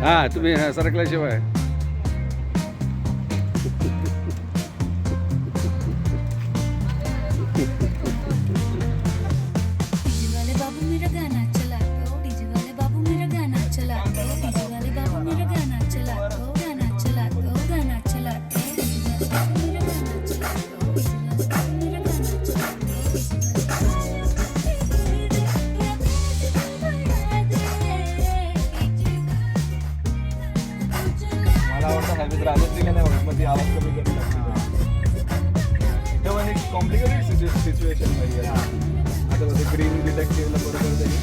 हा तुम्ही सरकल्याशिवाय complicated situation मध्ये आता ग्रीन डिटेक्टिव्हला बरोबर जाईल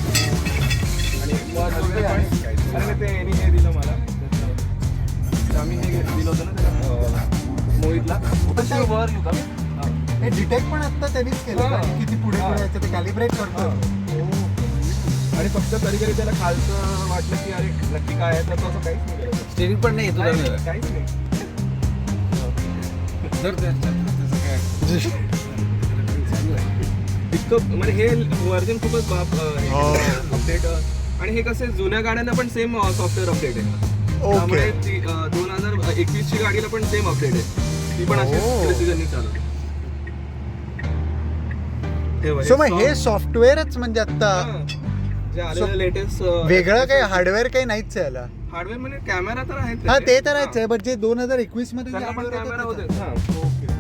आणि अरे ते यांनी हे दिलं मला आम्ही हे दिलं होतं ना त्याला मोहितला वर येऊ का हे डिटेक्ट पण आता त्यांनीच केलं का? किती पुढे पुढे यायचं ते कॅलिब्रेट करतो आणि फक्त कधी कधी त्याला खालचं वाटलं की अरे नक्की काय आहे तर तसं काहीच नाही स्टेरिंग पण नाही तुला काहीच नाही जर त्याचं काय इतकं म्हणजे हे व्हर्जन खूपच अपडेट आणि हे कसे जुन्या गाड्यांना पण सेम सॉफ्टवेअर अपडेट आहे त्यामुळे 2021 ची गाडीला पण सेम अपडेट आहे ती पण अशी प्रिसिजननी चालवते सो मग हे सॉफ्टवेअरच म्हणजे आता जे आलेलं लेटेस्ट वेगळं काही हार्डवेअर काही नाहीच आहे याला हार्डवेअर म्हणजे कॅमेरा तर आहे हा ते तर आहेच आहे बट जे 2021 मध्ये जे पण update होतं कॅमेरा होते त्याचं. ओके